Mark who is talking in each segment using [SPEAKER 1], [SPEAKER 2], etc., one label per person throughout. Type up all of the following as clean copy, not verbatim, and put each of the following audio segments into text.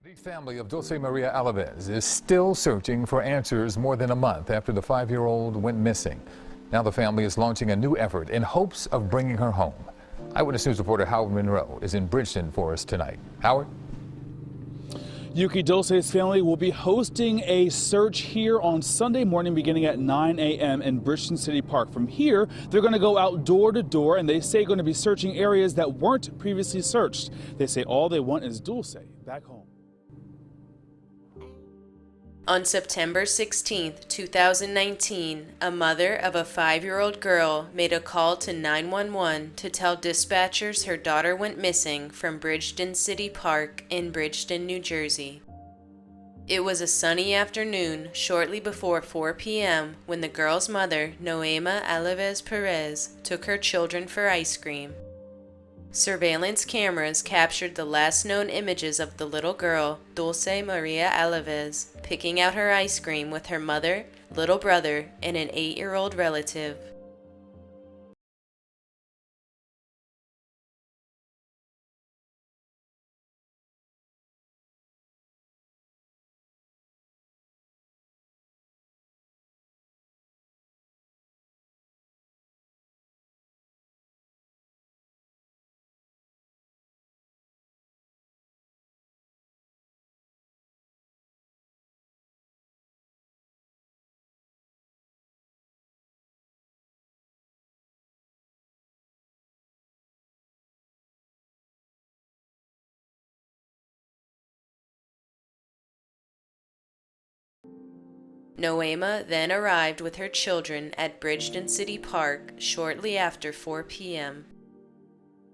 [SPEAKER 1] The family of Dulce Maria Alaves is still searching for answers more than a month after the 5-year-old went missing. Now the family is launching a new effort in hopes of bringing her home. Eyewitness News reporter Howard Monroe is in Bridgeton for us tonight. Howard?
[SPEAKER 2] Yuki Dulce's family will be hosting a search here on Sunday morning beginning at 9 a.m. in Bridgeton City Park. From here, they're going to go out door to door, and they say going to be searching areas that weren't previously searched. They say all they want is Dulce back home.
[SPEAKER 3] On September 16, 2019, a mother of a 5-year-old girl made a call to 911 to tell dispatchers her daughter went missing from Bridgeton City Park in Bridgeton, New Jersey. It was a sunny afternoon shortly before 4 p.m. when the girl's mother, Noema Alaves Perez, took her children for ice cream. Surveillance cameras captured the last known images of the little girl, Dulce Maria Alaves, picking out her ice cream with her mother, little brother, and an 8-year-old relative. Noema then arrived with her children at Bridgeton City Park shortly after 4 p.m.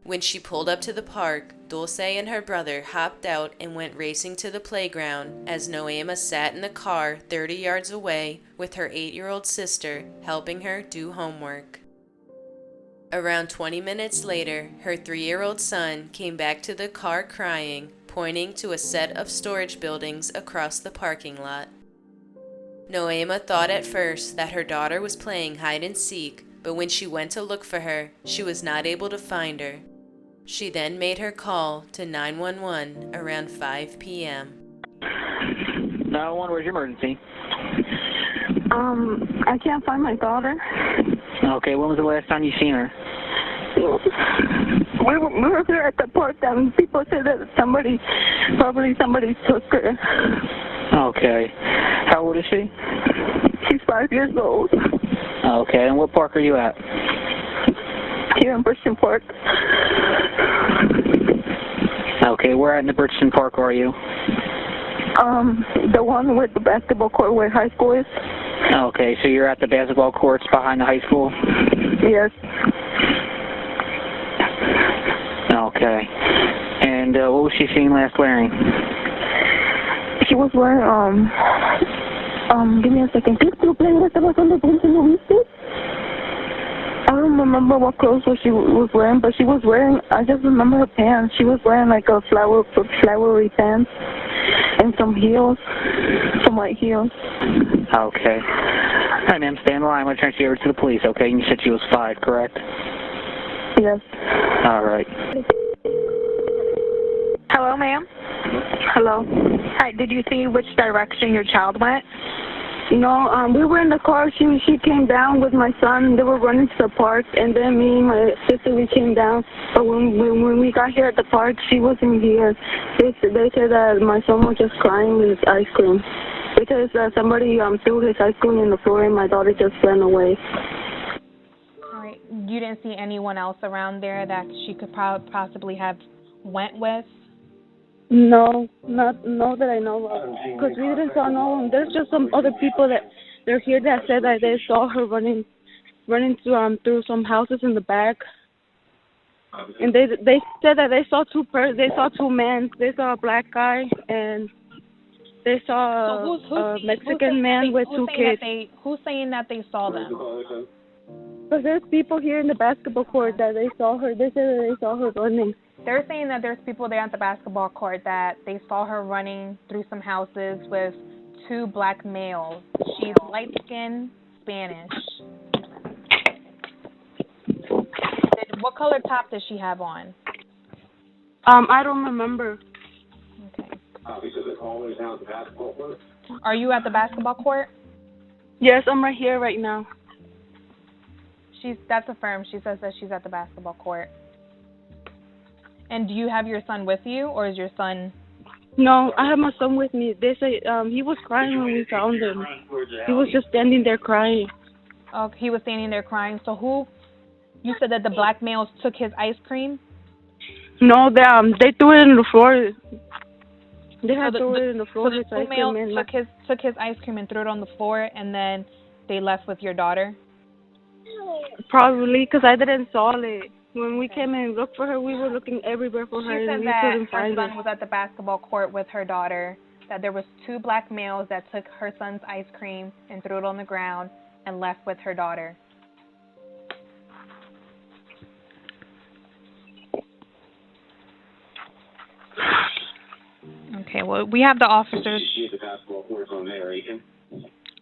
[SPEAKER 3] When she pulled up to the park, Dulce and her brother hopped out and went racing to the playground as Noema sat in the car 30 yards away with her 8-year-old sister helping her do homework. Around 20 minutes later, her 3-year-old son came back to the car crying, pointing to a set of storage buildings across the parking lot. Noema thought at first that her daughter was playing hide and seek, but when she went to look for her, she was not able to find her. She then made her call to 911 around 5 p.m.
[SPEAKER 4] 911, where's your emergency?
[SPEAKER 5] I can't find my daughter.
[SPEAKER 4] Okay, when was the last time you seen her?
[SPEAKER 5] We were here at the park and people said that probably somebody took her.
[SPEAKER 4] Okay. How old is she?
[SPEAKER 5] She's 5 years old.
[SPEAKER 4] Okay, and what park are you at?
[SPEAKER 5] Here in Bridgeton Park.
[SPEAKER 4] Okay, where at in the Bridgeton Park are you?
[SPEAKER 5] The one with the basketball court where high school is.
[SPEAKER 4] Okay, so you're at the basketball courts behind the high school?
[SPEAKER 5] Yes.
[SPEAKER 4] Okay. And what was she seen last wearing?
[SPEAKER 5] She was wearing, give me a second. I don't remember what clothes she was wearing, but she was wearing, I just remember her pants. She was wearing like a flowery pants and some heels, some white heels.
[SPEAKER 4] Okay. All right, ma'am, stay on the line. I'm going to transfer you over to the police, okay? And you said she was 5, correct?
[SPEAKER 5] Yes.
[SPEAKER 4] All right.
[SPEAKER 6] Hello, ma'am.
[SPEAKER 5] Hello.
[SPEAKER 6] Hi, did you see which direction your child went?
[SPEAKER 5] No, we were in the car. She came down with my son. They were running to the park, and then me and my sister, we came down. But when we got here at the park, she wasn't here. They said that my son was just crying with his ice cream because somebody threw his ice cream in the floor, and my daughter just ran away.
[SPEAKER 6] All right. You didn't see anyone else around there that she could possibly have went with?
[SPEAKER 5] No, not that I know of. Because we didn't saw no one. There's just some other people that they're here that said that they saw her running through some houses in the back. And they said that they saw two men. They saw a black guy and they saw a Mexican man with two kids.
[SPEAKER 6] Who's saying that they saw them?
[SPEAKER 5] Because there's people here in the basketball court that they saw her. They said that they saw her running.
[SPEAKER 6] They're saying that there's people there at the basketball court that they saw her running through some houses with 2 black males. She's light-skinned, Spanish. What color top does she have on?
[SPEAKER 5] I don't remember.
[SPEAKER 6] Okay. Are you at the basketball court?
[SPEAKER 5] Yes, I'm right here right now.
[SPEAKER 6] That's affirmed. She says that she's at the basketball court. And do you have your son with you, or is your son?
[SPEAKER 5] No, I have my son with me. They say he was crying when we found him. He was just standing there crying.
[SPEAKER 6] Oh, he was standing there crying. So you said that the black males took his ice cream?
[SPEAKER 5] No, they threw it in the floor. They had
[SPEAKER 6] So
[SPEAKER 5] threw it in the floor.
[SPEAKER 6] So the two males took his ice cream and threw it on the floor, and then they left with your daughter?
[SPEAKER 5] Probably, because I didn't saw it. When we came and looked for her, we were looking everywhere for her,
[SPEAKER 6] She said
[SPEAKER 5] and we
[SPEAKER 6] that
[SPEAKER 5] couldn't
[SPEAKER 6] her
[SPEAKER 5] find
[SPEAKER 6] son
[SPEAKER 5] her.
[SPEAKER 6] was at the basketball court with her daughter, that there was two black males that took her son's ice cream and threw it on the ground and left with her daughter. Okay, well, we have the officers.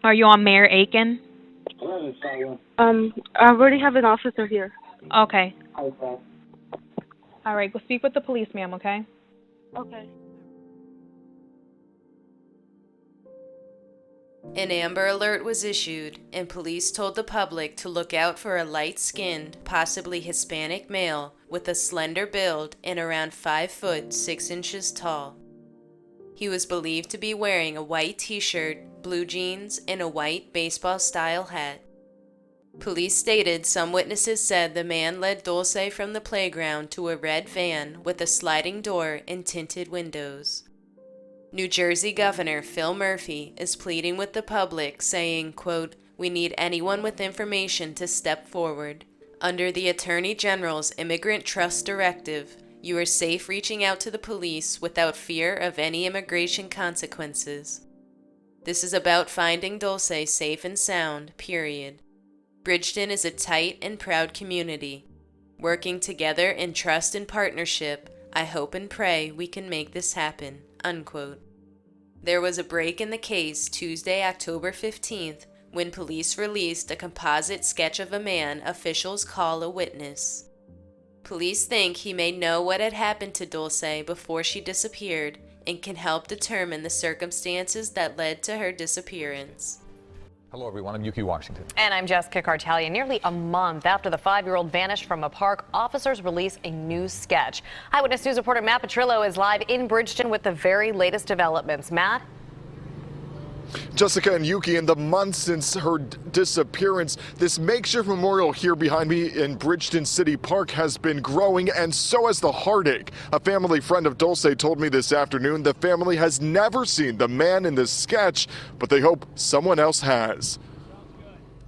[SPEAKER 6] Are you on Mayor Aiken?
[SPEAKER 5] I already have an officer here.
[SPEAKER 6] Okay. All right, go speak with the police, ma'am, okay?
[SPEAKER 5] Okay.
[SPEAKER 3] An Amber Alert was issued, and police told the public to look out for a light-skinned, possibly Hispanic male with a slender build and around 5 foot 6 inches tall. He was believed to be wearing a white t-shirt, blue jeans, and a white baseball-style hat. Police stated some witnesses said the man led Dulce from the playground to a red van with a sliding door and tinted windows. New Jersey Governor Phil Murphy is pleading with the public, saying, quote, "We need anyone with information to step forward. Under the Attorney General's Immigrant Trust Directive, you are safe reaching out to the police without fear of any immigration consequences. This is about finding Dulce safe and sound, period. Bridgeton is a tight and proud community. Working together in trust and partnership, I hope and pray we can make this happen," unquote. There was a break in the case Tuesday, October 15th, when police released a composite sketch of a man officials call a witness. Police think he may know what had happened to Dulce before she disappeared and can help determine the circumstances that led to her disappearance.
[SPEAKER 1] Hello, everyone. I'm Yuki Washington.
[SPEAKER 7] And I'm Jessica Cartalia. Nearly a month after the 5-year-old vanished from a park, officers release a new sketch. Eyewitness News reporter Matt Petrillo is live in Bridgeton with the very latest developments. Matt?
[SPEAKER 8] Jessica and Yuki, in the months since her disappearance, this makeshift memorial here behind me in Bridgeton City Park has been growing, and so has the heartache. A family friend of Dulce told me this afternoon the family has never seen the man in this sketch, but they hope someone else has.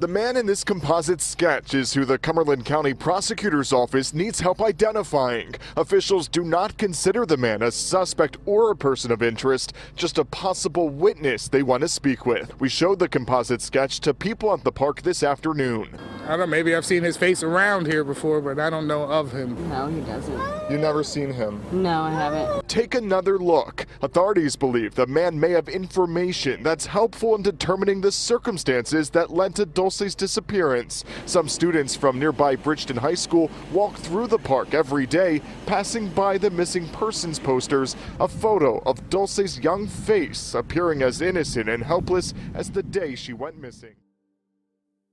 [SPEAKER 8] The man in this composite sketch is who the Cumberland County Prosecutor's Office needs help identifying. Officials do not consider the man a suspect or a person of interest, just a possible witness they want to speak with. We showed the composite sketch to people at the park this afternoon.
[SPEAKER 9] I don't know, maybe I've seen his face around here before, but I don't know of him.
[SPEAKER 10] No, he doesn't.
[SPEAKER 8] You never seen him?
[SPEAKER 10] No, I haven't.
[SPEAKER 8] Take another look. Authorities believe the man may have information that's helpful in determining the circumstances that led to Dulce's disappearance. Some students from nearby Bridgeton High School walk through the park every day, passing by the missing persons posters, a photo of Dulce's young face appearing as innocent and helpless as the day she went missing.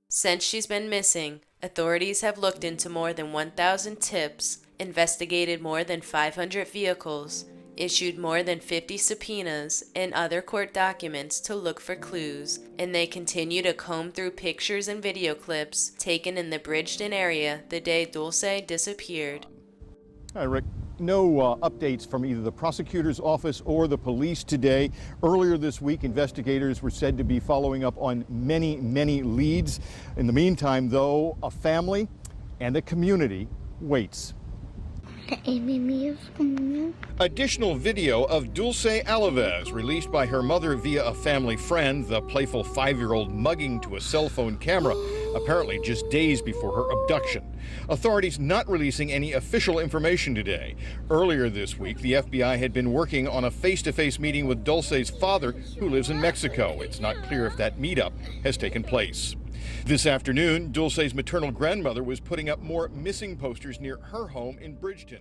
[SPEAKER 3] Since she's been missing, authorities have looked into more than 1,000 tips, investigated more than 500 vehicles, issued more than 50 subpoenas and other court documents to look for clues, and they continue to comb through pictures and video clips taken in the Bridgeton area the day Dulce disappeared.
[SPEAKER 11] Hi, Rick. No updates from either the prosecutor's office or the police today. Earlier this week, investigators were said to be following up on many leads. In the meantime, though, a family and a community waits. Additional video of Dulce Alaves, released by her mother via a family friend, the playful 5-year-old mugging to a cell phone camera, apparently just days before her abduction. Authorities not releasing any official information today. Earlier this week, the FBI had been working on a face-to-face meeting with Dulce's father, who lives in Mexico. It's not clear if that meetup has taken place. This afternoon, Dulce's maternal grandmother was putting up more missing posters near her home in Bridgeton.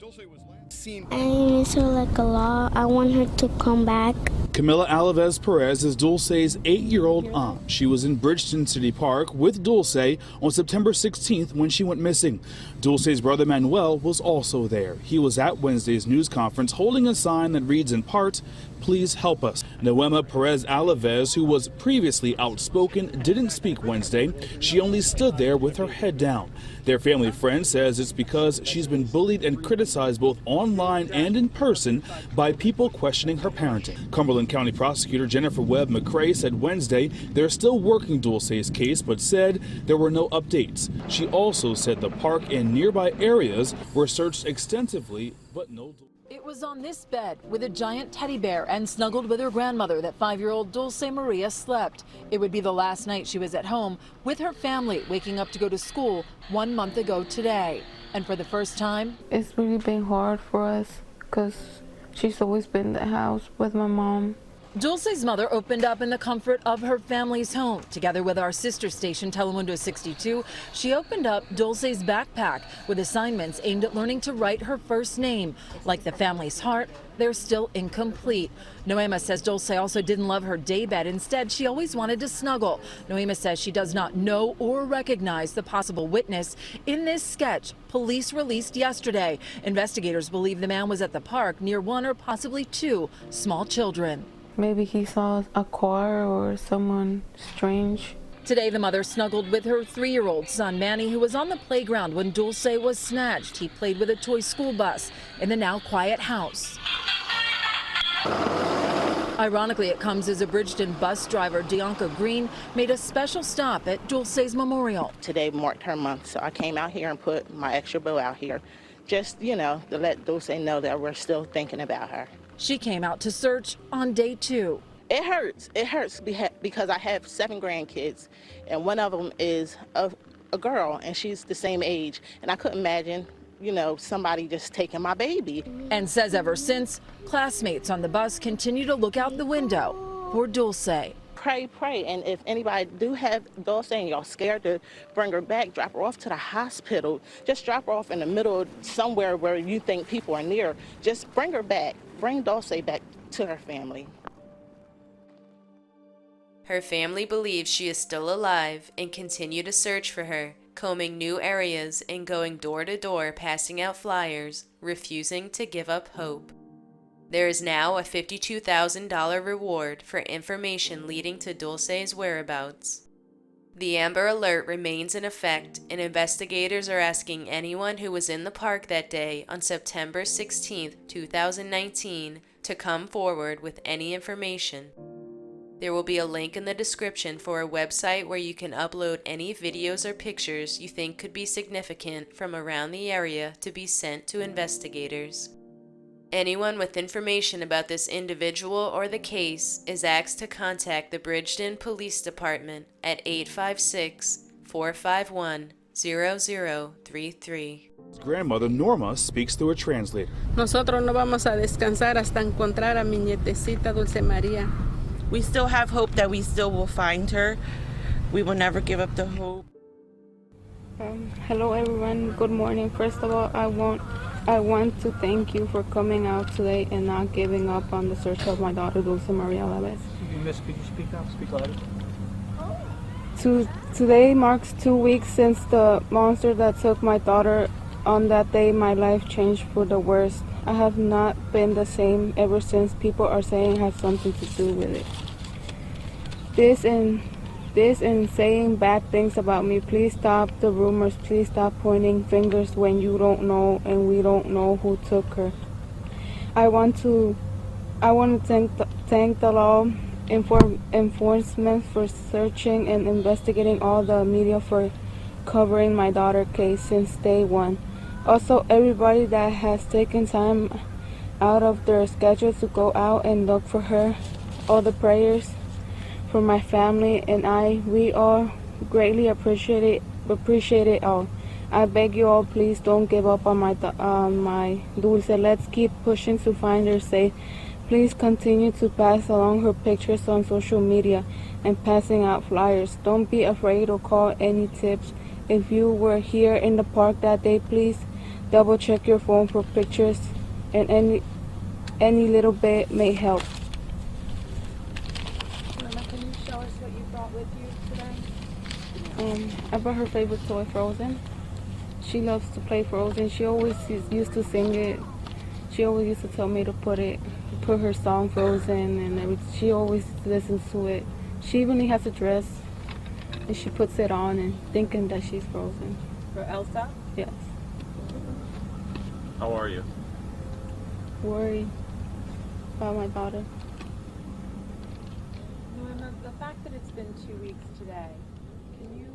[SPEAKER 11] Dulce was last seen.
[SPEAKER 10] I miss her like a lot. I want her to come back.
[SPEAKER 2] Camila Alves Perez is Dulce's 8-year-old aunt. She was in Bridgeton City Park with Dulce on September 16th when she went missing. Dulce's brother Manuel was also there. He was at Wednesday's news conference holding a sign that reads in part, "Please help us." Noema Perez Alves, who was previously outspoken, didn't speak Wednesday. She only stood there with her head down. Their family friend says it's because she's been bullied and criticized both online and in person by people questioning her parenting. Cumberland County Prosecutor Jennifer Webb McCrae said Wednesday they're still working Dulce's case, but said there were no updates. She also said the park and nearby areas were searched extensively, but no.
[SPEAKER 12] It was on this bed with a giant teddy bear and snuggled with her grandmother that 5-year-old Dulce Maria slept. It would be the last night she was at home with her family, waking up to go to school 1 month ago today. And for the first time,
[SPEAKER 13] it's really been hard for us because she's always been in the house with my mom.
[SPEAKER 12] Dulce's mother opened up in the comfort of her family's home. Together with our sister station, Telemundo 62, she opened up Dulce's backpack with assignments aimed at learning to write her first name. Like the family's heart, they're still incomplete. Noema says Dulce also didn't love her daybed. Instead, she always wanted to snuggle. Noema says she does not know or recognize the possible witness in this sketch police released yesterday. Investigators believe the man was at the park near 1 or possibly 2 small children.
[SPEAKER 13] Maybe he saw a car or someone strange.
[SPEAKER 12] Today, the mother snuggled with her 3-year-old son, Manny, who was on the playground when Dulce was snatched. He played with a toy school bus in the now quiet house. Ironically, it comes as a Bridgeton bus driver, Dianca Green, made a special stop at Dulce's memorial.
[SPEAKER 14] Today marked her month, so I came out here and put my extra bow out here. Just, to let Dulce know that we're still thinking about her.
[SPEAKER 12] She came out to search on day 2.
[SPEAKER 14] It hurts. It hurts because I have 7 grandkids, and one of them is a girl, and she's the same age. And I couldn't imagine, somebody just taking my baby.
[SPEAKER 12] And says ever since, classmates on the bus continue to look out the window for Dulce.
[SPEAKER 14] Pray, and if anybody do have Dulce and y'all scared to bring her back, drop her off to the hospital. Just drop her off in the middle somewhere where you think people are near. Just bring her back. Bring Dulce back to her family.
[SPEAKER 3] Her family believes she is still alive and continue to search for her, combing new areas and going door to door passing out flyers, refusing to give up hope. There is now a $52,000 reward for information leading to Dulce's whereabouts. The Amber Alert remains in effect, and investigators are asking anyone who was in the park that day on September 16, 2019, to come forward with any information. There will be a link in the description for a website where you can upload any videos or pictures you think could be significant from around the area to be sent to investigators. Anyone with information about this individual or the case is asked to contact the Bridgeton Police Department at 856-451-0033.
[SPEAKER 2] Grandmother Norma speaks through a translator.
[SPEAKER 15] Nosotros no vamos a descansar hasta encontrar a mi nietecita Dulce María.
[SPEAKER 16] We still have hope that we still will find her. We will never give up the hope.
[SPEAKER 5] Hello everyone, good morning. First of all, I want to thank you for coming out today and not giving up on the search of my daughter, Dulce Maria Alves.
[SPEAKER 2] Could you speak up? Speak louder.
[SPEAKER 5] Today marks 2 weeks since the monster that took my daughter. On that day, my life changed for the worst. I have not been the same ever since. People are saying it has something to do with it. This and saying bad things about me. Please stop the rumors. Please stop pointing fingers when you don't know and we don't know who took her. I want to thank the law enforcement for searching and investigating, all the media for covering my daughter's case since day one. Also, everybody that has taken time out of their schedule to go out and look for her. All the prayers for my family and we all greatly appreciate it all. I beg you all, please don't give up on my Dulce. Let's keep pushing to find her safe. Please continue to pass along her pictures on social media and passing out flyers. Don't be afraid or call any tips. If you were here in the park that day, please double check your phone for pictures, and any little bit may help.
[SPEAKER 6] Mama, can you show us what you brought with you today?
[SPEAKER 5] I brought her favorite toy, Frozen. She loves to play Frozen. She always used to sing it. She always used to tell me to put her song Frozen, and she always listens to it. She even has a dress, and she puts it on and thinking that she's Frozen.
[SPEAKER 6] For Elsa?
[SPEAKER 5] Yes.
[SPEAKER 17] How are you?
[SPEAKER 5] Worried about my daughter.
[SPEAKER 6] Mama, the fact that it's been 2 weeks today, can you